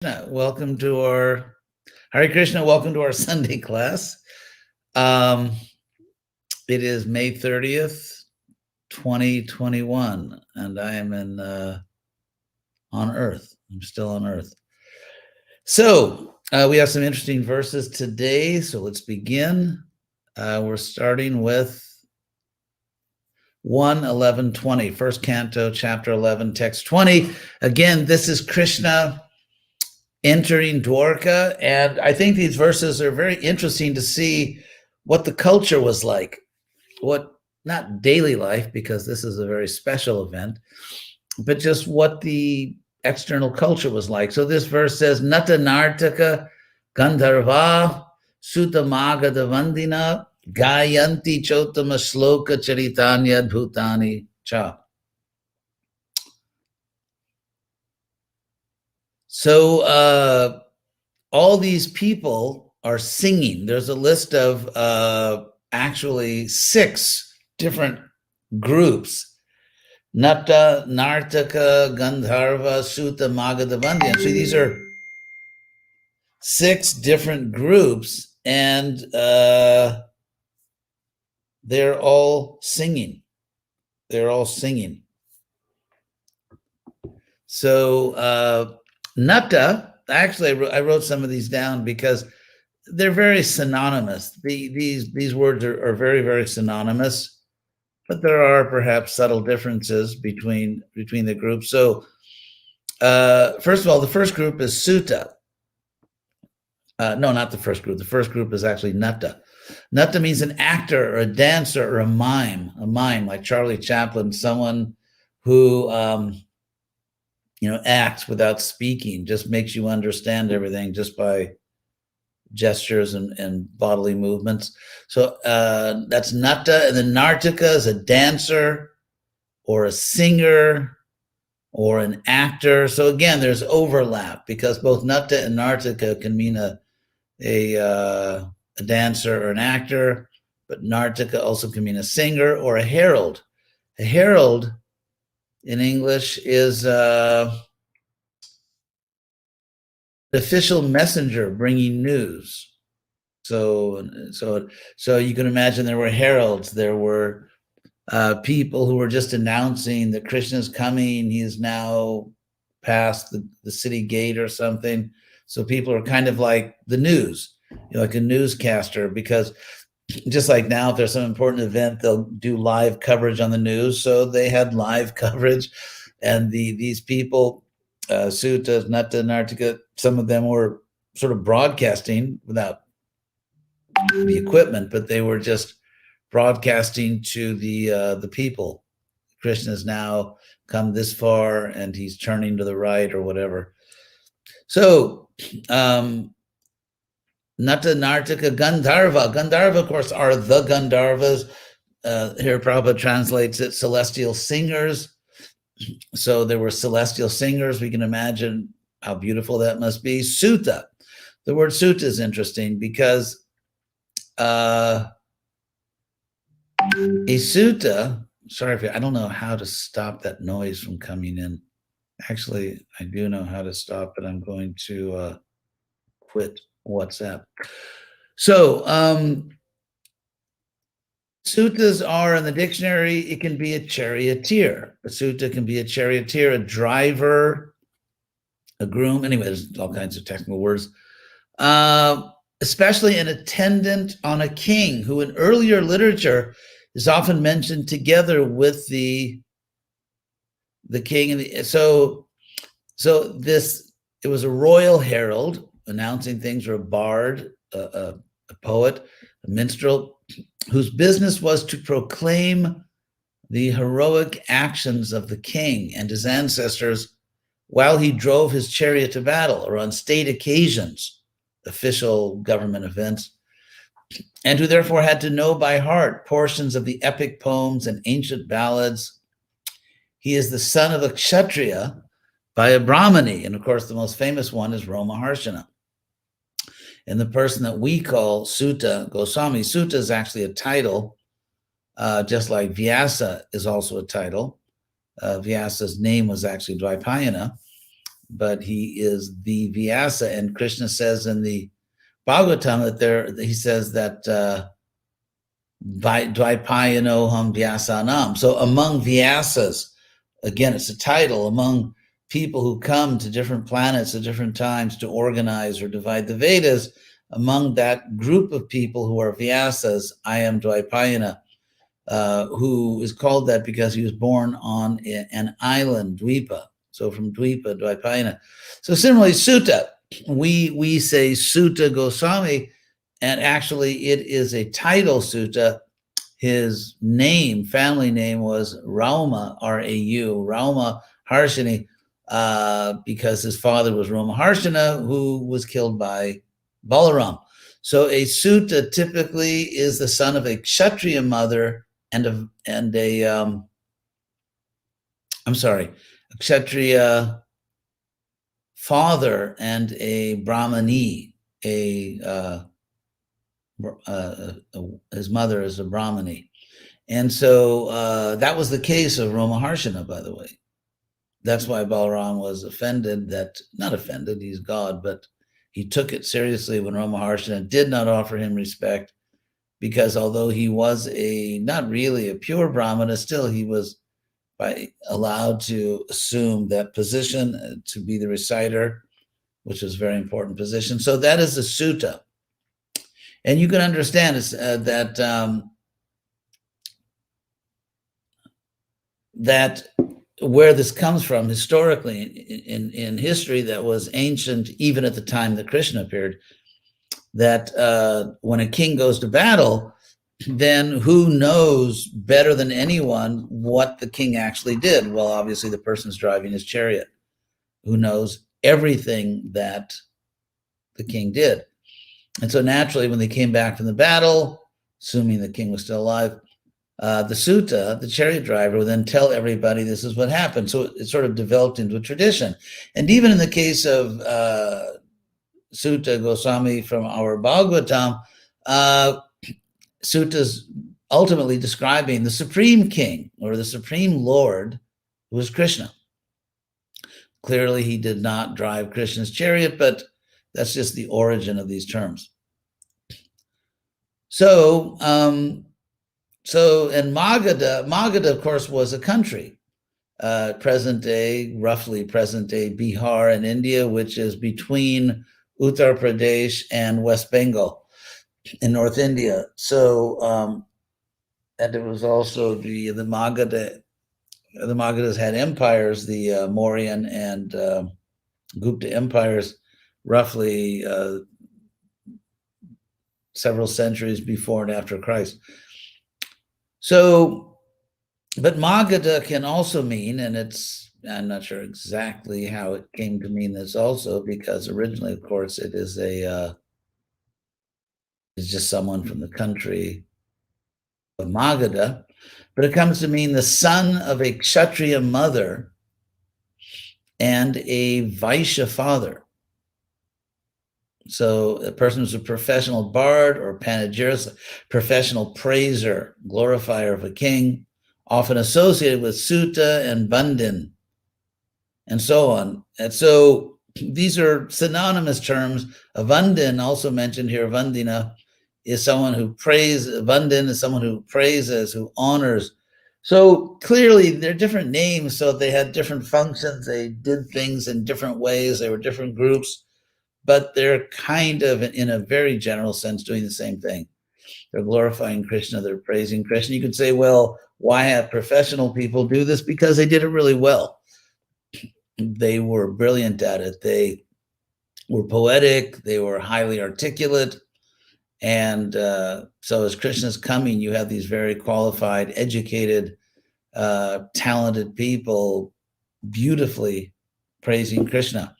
Welcome to our Hare Krishna. Welcome to our Sunday class. Um, it is May 30th, 2021, and I am on Earth. I'm still on Earth. So we have some interesting verses today. So let's begin. We're starting with 1:11:20, first canto, chapter 11, text 20. Again, this is Krishna entering Dwarka, and I think these verses are very interesting to see what the culture was like, what not daily life, because this is a very special event, but just what the external culture was like. So this verse says, Nata Nartaka Gandharva Sutta Magada Vandina Gayanti Chotama Shloka Charitanya Bhutani Cha. So all these people are singing. There's a list of actually 6 different groups. Nata, Nartaka, Gandharva, Sutta, Magadha, Vandhya. So these are 6 different groups, and they're all singing. They're all singing. So Nata, actually, I wrote some of these down because they're very synonymous. These words are very, very synonymous, but there are perhaps subtle differences between the groups. So first of all, the first group is Sutta. No, not the first group. The first group is actually Nata. Nata means an actor or a dancer or a mime like Charlie Chaplin, someone who acts without speaking, just makes you understand everything just by gestures and bodily movements. So that's Nata. And then Nartika is a dancer or a singer or an actor. So again, there's overlap because both Nata and Nartika can mean a dancer or an actor, but Nartika also can mean a singer or a herald. A herald in English is official messenger bringing news. So you can imagine there were heralds, there were people who were just announcing that Krishna's coming. He is now past the city gate or something. So people are kind of like the news, like a newscaster, because just like now, if there's some important event, they'll do live coverage on the news. So they had live coverage, and these people, Sutta, Nata, Nartika, some of them were sort of broadcasting without the equipment, but they were just broadcasting to the people. Krishna's now come this far, and he's turning to the right or whatever. So Nata, Nartika, Gandharva. Gandharva, of course, are the Gandharvas. Here Prabhupada translates it celestial singers. So there were celestial singers. We can imagine how beautiful that must be. Sutta. The word sutta is interesting because a sutta, sorry, I don't know how to stop that noise from coming in. Actually, I do know how to stop it. I'm going to quit WhatsApp. So suttas are in the dictionary, it can be a charioteer. A sutta can be a charioteer, a driver, a groom. Anyway, there's all kinds of technical words. Especially an attendant on a king, who in earlier literature is often mentioned together with the king. And so this, it was a royal herald announcing things, or a bard, a poet, a minstrel, whose business was to proclaim the heroic actions of the king and his ancestors while he drove his chariot to battle or on state occasions, official government events, and who therefore had to know by heart portions of the epic poems and ancient ballads. He is the son of a Kshatriya by a Brahmani, and of course the most famous one is Romaharshana. And the person that we call Sutta Goswami, Sutta is actually a title, just like Vyasa is also a title. Vyasa's name was actually Dvaipayana, but he is the Vyasa. And Krishna says in the Bhagavatam that he says that Dvaipayanoham Vyasanam. So among Vyasas, again, it's a title, among people who come to different planets at different times to organize or divide the Vedas, among that group of people who are Vyasas, I am Dvaipayana, who is called that because he was born on an island, Dvipa. So from Dvipa, Dvaipayana. So similarly, Sutta, we say Sutta Goswami, and actually it is a title sutta. His name, family name, was Rauma, R-A-U, Rauma Harshini, because his father was Rama Harshana, who was killed by Balaram. So a sutta typically is the son of a Kshatriya mother and a Kshatriya father and a Brahmani, his mother is a Brahmani. And so that was the case of Rama Harshana, by the way. That's why Balaram was offended, not offended, he's God, but he took it seriously when Rama Harshana did not offer him respect, because although he was not really a pure Brahmana, still he was allowed to assume that position to be the reciter, which was a very important position. So that is the sutta. And you can understand that where this comes from historically in history that was ancient, even at the time that Krishna appeared, that when a king goes to battle, then who knows better than anyone what the king actually did? Well, obviously the person's driving his chariot, who knows everything that the king did. And so naturally, when they came back from the battle, assuming the king was still alive, the sutta, the chariot driver, would then tell everybody this is what happened. So it sort of developed into a tradition. And even in the case of Sutta Goswami from our Bhagavatam, Sutta's ultimately describing the supreme king or the supreme lord, who was Krishna. Clearly, he did not drive Krishna's chariot, but that's just the origin of these terms. So, and Magadha, of course, was a country, roughly present day Bihar in India, which is between Uttar Pradesh and West Bengal in North India. So, and it was also the Magadha. The Magadhas had empires, the Mauryan and Gupta empires, roughly several centuries before and after Christ. So, but Magadha can also mean, and I'm not sure exactly how it came to mean this also, because originally, of course, it is is just someone from the country of Magadha, but it comes to mean the son of a Kshatriya mother and a Vaishya father. So a person who's a professional bard or panegyrist, professional praiser, glorifier of a king, often associated with Sutta and Bandin, and so on. And so these are synonymous terms. A Vandin, also mentioned here, Vandina, is someone who praises. Vandin is someone who praises, who honors. So clearly they're different names, so they had different functions. They did things in different ways. They were different groups, but they're kind of, in a very general sense, doing the same thing. They're glorifying Krishna, they're praising Krishna. You could say, well, why have professional people do this? Because they did it really well. They were brilliant at it. They were poetic, they were highly articulate. And so as Krishna's coming, you have these very qualified, educated, talented people beautifully praising Krishna.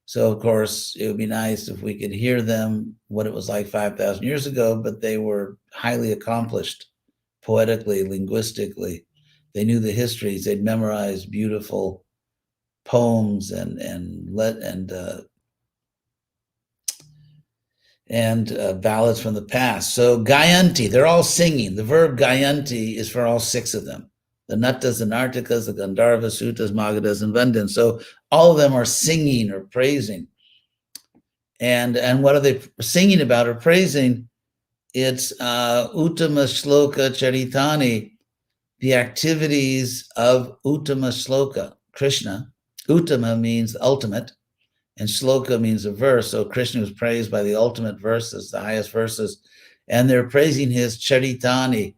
So, of course, it would be nice if we could hear them, what it was like 5,000 years ago, but they were highly accomplished poetically, linguistically. They knew the histories. They'd memorized beautiful poems and ballads from the past. So Gayanti, they're all singing. The verb Gayanti is for all six of them. the Nattas and Nartikas, the Gandharvas, Sutas, Magadhas, and Vandans. So all of them are singing or praising. And what are they singing about or praising? It's Uttama Shloka Charitani, the activities of Uttama Shloka, Krishna. Uttama means ultimate, and Shloka means a verse. So Krishna was praised by the ultimate verses, the highest verses, and they're praising his Charitani,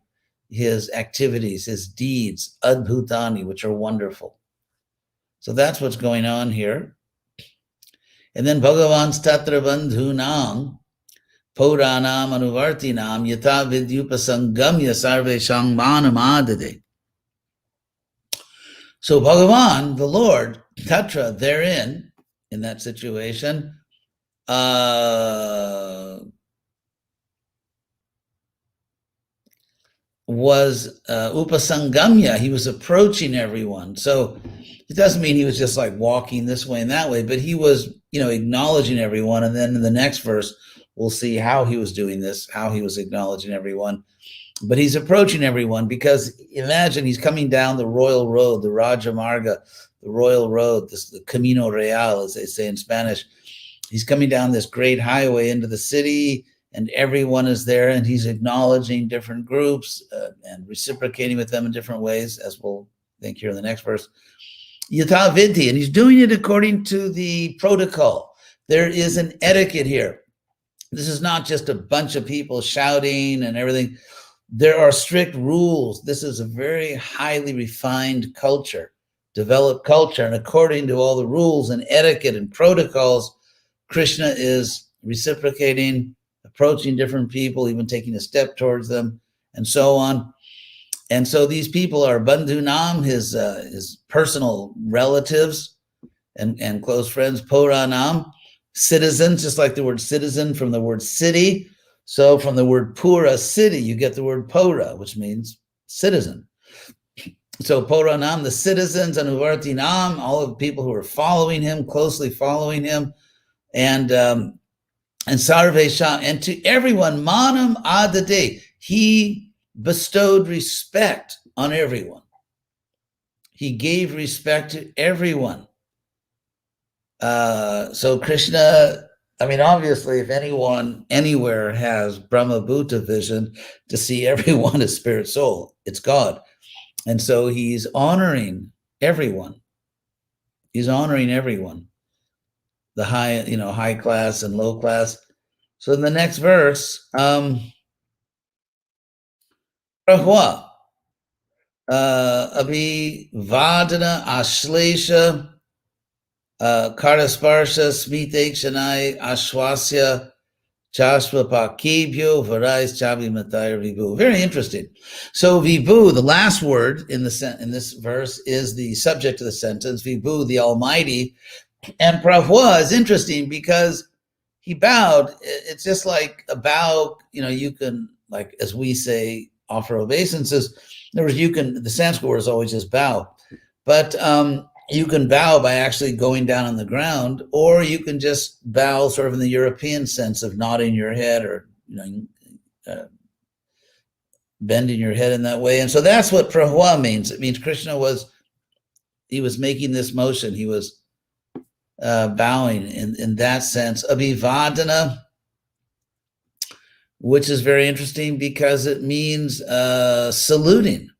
his activities, his deeds, Adbhutani, which are wonderful. So that's what's going on here. And then Bhagavan's Tatra Bandhunam, Puranam Anuvartinam, Yata Vidyupasangamya Sarve Shangmanam Adade. So Bhagavan, the Lord, Tatra, therein, in that situation, was upasangamya. He was approaching everyone. So it doesn't mean he was just like walking this way and that way, but he was, acknowledging everyone. And then in the next verse, we'll see how he was doing this, how he was acknowledging everyone. But he's approaching everyone because imagine he's coming down the royal road, the Raja Marga, the royal road, the Camino Real, as they say in Spanish. He's coming down this great highway into the city, and everyone is there, and he's acknowledging different groups and reciprocating with them in different ways, as we'll think here in the next verse. Yata Vidhi, and he's doing it according to the protocol. There is an etiquette here. This is not just a bunch of people shouting and everything. There are strict rules. This is a very highly refined culture, developed culture, and according to all the rules and etiquette and protocols, Krishna is reciprocating, approaching different people, even taking a step towards them, and so on. And so these people are Bandhunam, his personal relatives and close friends, Puranam, citizens, just like the word citizen from the word city. So from the word Pura, city, you get the word Pura, which means citizen. So Puranam, the citizens, and Uvartinam, all of the people who are following him, closely following him, and Sarvesha, and to everyone, Manam Adade, he bestowed respect on everyone. He gave respect to everyone. So Krishna, obviously, if anyone anywhere has Brahma Bhuta vision to see everyone as spirit soul, it's God. And so he's honoring everyone. He's honoring everyone. The high, high class and low class. So in the next verse, Prahwa, Abhivadana, Ashlesha, Karasparsha, Smitekshanai, Ashwasya, Chashvapakebhyo, Varais, Chavi, Mataya, Vibhu. Very interesting. So Vibhu, the last word in this verse, is the subject of the sentence. Vibhu, the Almighty. And Prahwa is interesting because he bowed. It's just like a bow, you can, like, as we say, offer obeisances. In other words, the Sanskrit word is always just bow. But you can bow by actually going down on the ground, or you can just bow sort of in the European sense of nodding your head or, bending your head in that way. And so that's what Prahwa means. It means Krishna was making this motion. He was bowing in that sense. Abhivadana, which is very interesting because it means saluting.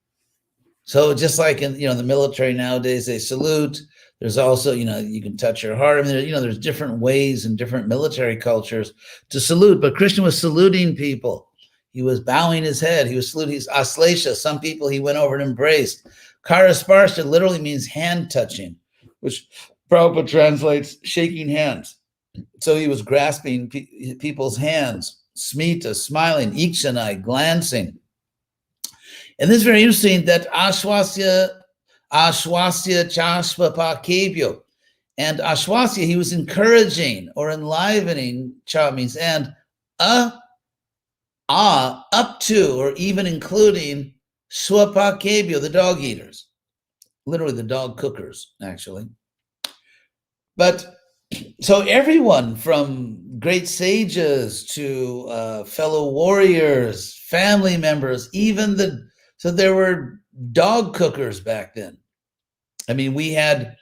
So just like in the military nowadays, they salute. There's also you can touch your heart. There's different ways in different military cultures to salute. But Krishna was saluting people. He was bowing his head. He was saluting. He's aslesha. Some people he went over and embraced. Karasparsha literally means hand touching, which Prabhupada translates shaking hands. So he was grasping people's hands, smita, smiling, ikshanai, glancing. And this is very interesting that Ashwasya Chashvapakebhyo. And Ashwasya, he was encouraging or enlivening, cha means, and up to or even including Swapakebhyo, the dog eaters. Literally the dog cookers, actually. But so everyone from great sages to fellow warriors, family members, so there were dog cookers back then. I mean, we had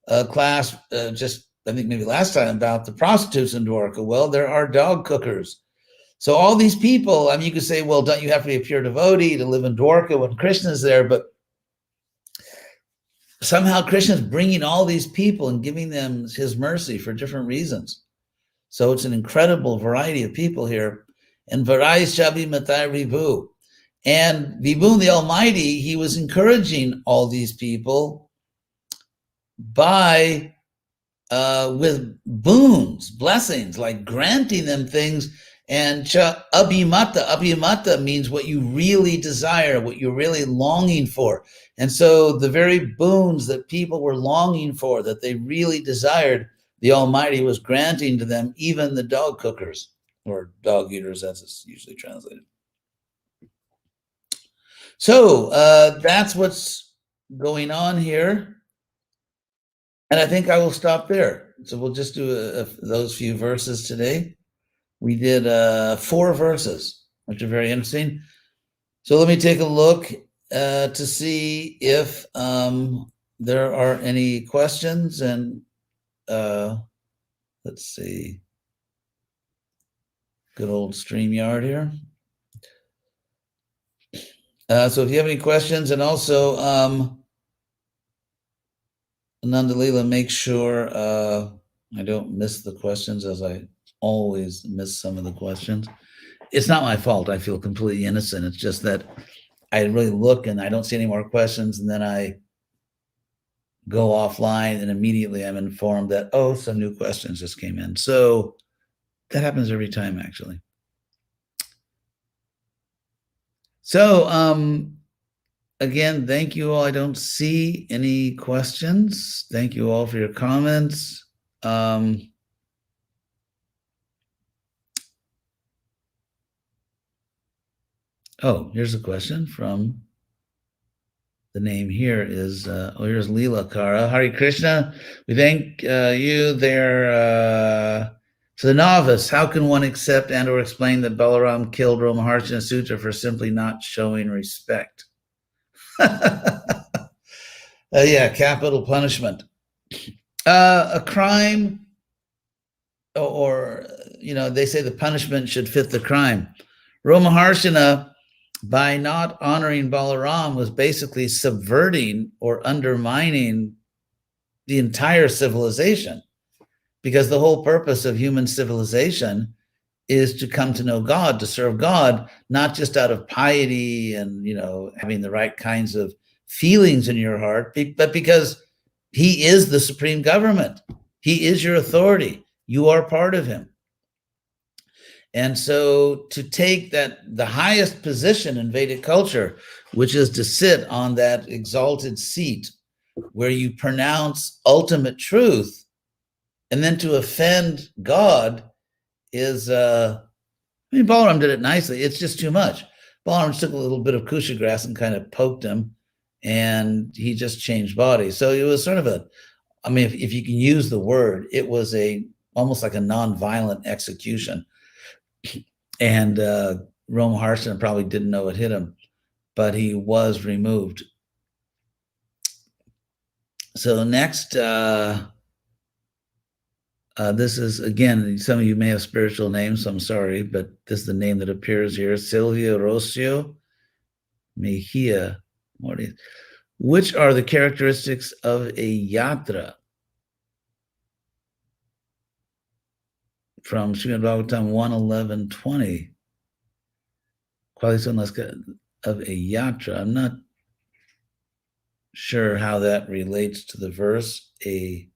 a class just, I think maybe last time, about the prostitutes in Dwarka. Well, there are dog cookers. So all these people, I mean, you could say, well, don't you have to be a pure devotee to live in Dwarka when Krishna's there? But somehow Krishna's bringing all these people and giving them his mercy for different reasons. So it's an incredible variety of people here. And Varai Shabi Matai Vibhu. And Vibhu, the Almighty, he was encouraging all these people by with boons, blessings, like granting them things. And cha abhimata means what you really desire, what you're really longing for. And so the very boons that people were longing for, that they really desired, the Almighty was granting to them, even the dog cookers, or dog eaters, as it's usually translated. So that's what's going on here. And I think I will stop there. So we'll just do those few verses today. We did 4 verses, which are very interesting. So let me take a look to see if there are any questions. And let's see. Good old StreamYard here. So if you have any questions, and also Nandalila, make sure I don't miss the questions, as I always miss some of the questions. It's not my fault. I feel completely innocent. It's just that I really look and I don't see any more questions, and then I go offline and immediately I'm informed that, oh, some new questions just came in. So that happens every time, actually. So again, thank you all. I don't see any questions. Thank you all for your comments. Oh, here's a question from, the name here is, here's Leela Kara. Hare Krishna, we thank you there. To the novice, how can one accept and or explain that Balaram killed Ramaharshana Sutra for simply not showing respect? Yeah, capital punishment. A crime, or, they say the punishment should fit the crime. Ramaharshana, by not honoring Balaram, was basically subverting or undermining the entire civilization, because the whole purpose of human civilization is to come to know God, to serve God, not just out of piety and, having the right kinds of feelings in your heart, but because he is the supreme government. He is your authority. You are part of him. And so to take the highest position in Vedic culture, which is to sit on that exalted seat where you pronounce ultimate truth, and then to offend God is, Balaram did it nicely. It's just too much. Balaram took a little bit of kusha grass and kind of poked him, and he just changed bodies. So it was sort of if you can use the word, it was almost like a non-violent execution. And Ramaharshana probably didn't know it hit him, but he was removed. So next, this is, again, some of you may have spiritual names, so I'm sorry, but this is the name that appears here, Silvia Rocio Mejia. Which are the characteristics of a yatra? From Srimad-Bhagavatam 1:11-20. Qualities of a yatra. I'm not sure how that relates to the verse, a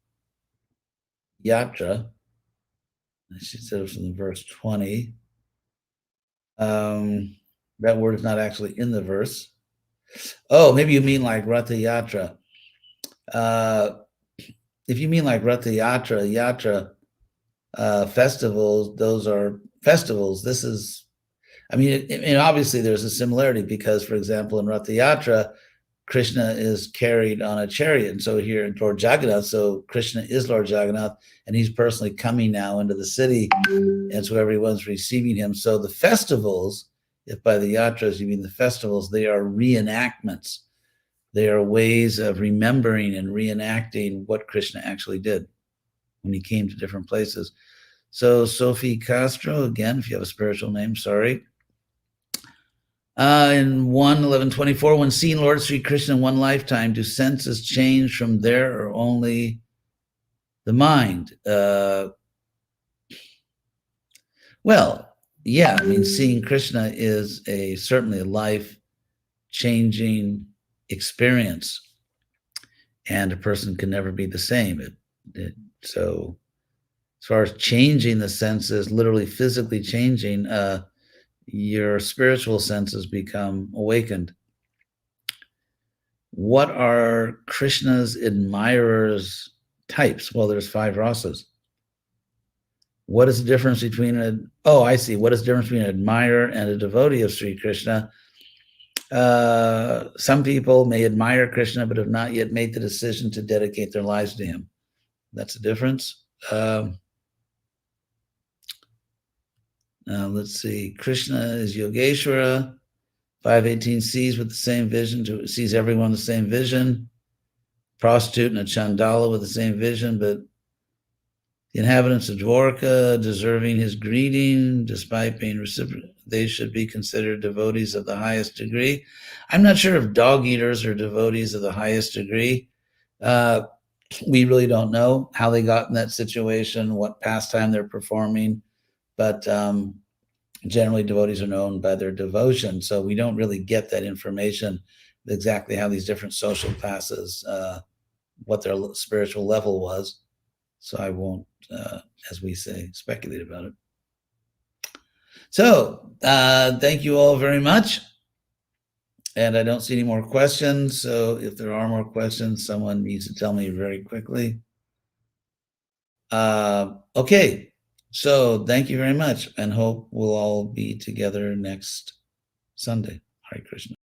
yatra. She said it was in verse 20. That word is not actually in the verse. Oh, maybe you mean like Ratha Yatra. If you mean like Ratha Yatra, festivals, those are festivals. This is, obviously there's a similarity because, for example, in Ratha Yatra, Krishna is carried on a chariot. And so here in Lord Jagannath, so Krishna is Lord Jagannath, and he's personally coming now into the city. And so everyone's receiving him. So the festivals, if by the yatras you mean the festivals, they are reenactments They are ways of remembering and reenacting what Krishna actually did when he came to different places. So Sophie Castro, again, if you have a spiritual name, sorry. In 1:11:24, when seeing Lord Sri Krishna in one lifetime, do senses change from there or only the mind? Well, yeah, I mean, seeing Krishna is certainly a life-changing experience, and a person can never be the same. So as far as changing the senses, literally physically changing, your spiritual senses become awakened. What are Krishna's admirers' types? Well, there's 5 rasas. What is the difference between I see. What is the difference between an admirer and a devotee of Sri Krishna? Some people may admire Krishna, but have not yet made the decision to dedicate their lives to him. That's the difference. Now let's see. Krishna is Yogeshwara. 518 sees with the same vision, sees everyone the same vision. Prostitute and a Chandala with the same vision, but the inhabitants of Dwarka deserving his greeting, despite being reciprocal, they should be considered devotees of the highest degree. I'm not sure if dog eaters are devotees of the highest degree. We really don't know how they got in that situation, what pastime they're performing, but generally devotees are known by their devotion. So we don't really get that information, exactly how these different social classes, what their spiritual level was. So I won't, as we say, speculate about it. So thank you all very much. And I don't see any more questions. So if there are more questions, someone needs to tell me very quickly. Okay. So thank you very much, and hope we'll all be together next Sunday. Hare Krishna.